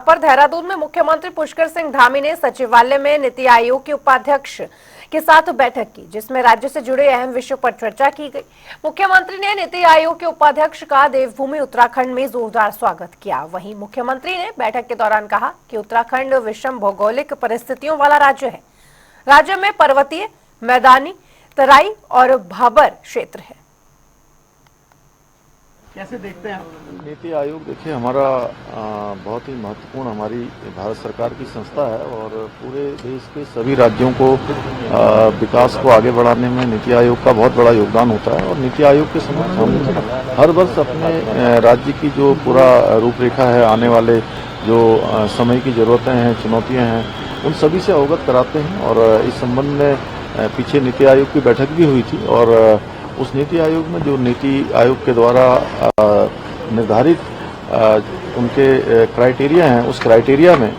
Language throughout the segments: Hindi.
पर देहरादून में मुख्यमंत्री पुष्कर सिंह धामी ने सचिवालय में नीति आयोग के उपाध्यक्ष के साथ बैठक की, जिसमें राज्य से जुड़े अहम विषयों पर चर्चा की गई। मुख्यमंत्री ने नीति आयोग के उपाध्यक्ष का देवभूमि उत्तराखंड में जोरदार स्वागत किया। वहीं मुख्यमंत्री ने बैठक के दौरान कहा कि उत्तराखंड विषम भौगोलिक परिस्थितियों वाला राज्य है। राज्य में पर्वतीय, मैदानी, तराई और भाबर क्षेत्र है। कैसे देखते हैं नीति आयोग? देखिए, हमारा बहुत ही महत्वपूर्ण हमारी भारत सरकार की संस्था है और पूरे देश के सभी राज्यों को विकास को आगे बढ़ाने में नीति आयोग का बहुत बड़ा योगदान होता है। और नीति आयोग के समक्ष हम हर वर्ष अपने राज्य की जो पूरा रूपरेखा है, आने वाले जो समय की जरूरतें हैं, चुनौतियां हैं, उन सभी से अवगत कराते हैं। और इस संबंध में पीछे नीति आयोग की बैठक भी हुई थी और उस नीति आयोग में जो नीति आयोग के द्वारा निर्धारित उनके क्राइटेरिया हैं, उस क्राइटेरिया में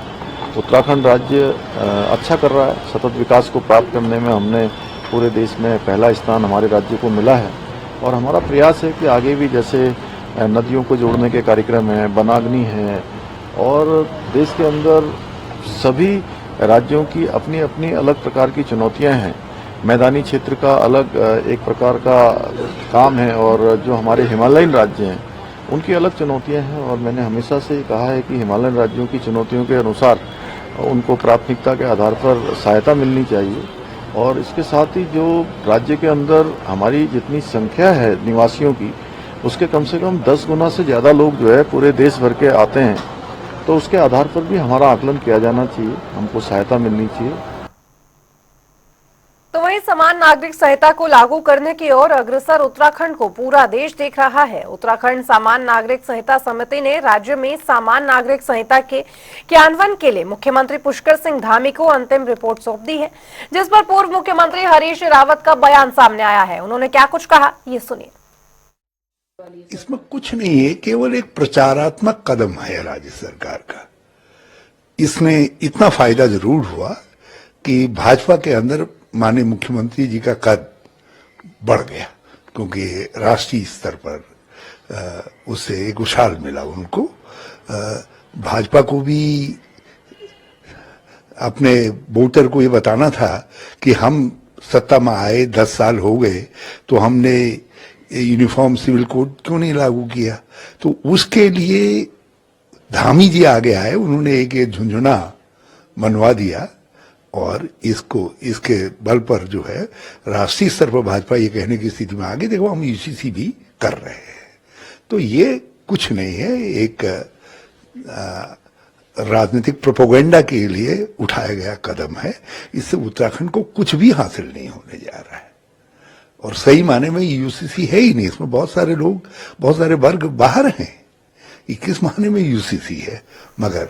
उत्तराखंड राज्य अच्छा कर रहा है। सतत विकास को प्राप्त करने में हमने पूरे देश में पहला स्थान हमारे राज्य को मिला है। और हमारा प्रयास है कि आगे भी जैसे नदियों को जोड़ने के कार्यक्रम हैं, वनाग्नि है, और देश के अंदर सभी राज्यों की अपनी अपनी अलग प्रकार की चुनौतियां हैं। मैदानी क्षेत्र का अलग एक प्रकार का काम है और जो हमारे हिमालयन राज्य हैं उनकी अलग चुनौतियां हैं। और मैंने हमेशा से कहा है कि हिमालयन राज्यों की चुनौतियों के अनुसार उनको प्राथमिकता के आधार पर सहायता मिलनी चाहिए। और इसके साथ ही जो राज्य के अंदर हमारी जितनी संख्या है निवासियों की, उसके कम से कम 10 गुना से ज़्यादा लोग जो है पूरे देश भर के आते हैं, तो उसके आधार पर भी हमारा आकलन किया जाना चाहिए, हमको सहायता मिलनी चाहिए। तो वहीं समान नागरिक संहिता को लागू करने की ओर अग्रसर उत्तराखंड को पूरा देश देख रहा है। उत्तराखंड समान नागरिक संहिता समिति ने राज्य में समान नागरिक संहिता के क्रियान्वयन के लिए मुख्यमंत्री पुष्कर सिंह धामी को अंतिम रिपोर्ट सौंप दी है, जिस पर पूर्व मुख्यमंत्री हरीश रावत का बयान सामने आया है। उन्होंने क्या कुछ कहा, ये सुनिए। इसमें कुछ नहीं है, केवल एक प्रचारात्मक कदम है राज्य सरकार का। इसमें इतना फायदा जरूर हुआ कि भाजपा के अंदर माननीय मुख्यमंत्री जी का कद बढ़ गया, क्योंकि राष्ट्रीय स्तर पर उससे एक उछाल मिला उनको। भाजपा को भी अपने वोटर को ये बताना था कि हम सत्ता में आए 10 साल हो गए, तो हमने यूनिफॉर्म सिविल कोड क्यों नहीं लागू किया। तो उसके लिए धामी जी आगे आए, उन्होंने एक झुंझुना मनवा दिया और इसके बल पर जो है राष्ट्रीय स्तर पर भाजपा ये कहने की स्थिति में आगे, देखो हम यूसीसी भी कर रहे हैं। तो ये कुछ नहीं है, एक राजनीतिक प्रोपेगेंडा के लिए उठाया गया कदम है। इससे उत्तराखंड को कुछ भी हासिल नहीं होने जा रहा है। और सही माने में यूसीसी है ही नहीं, इसमें बहुत सारे लोग, बहुत सारे वर्ग बाहर हैं। ये किस माने में यूसीसी है, मगर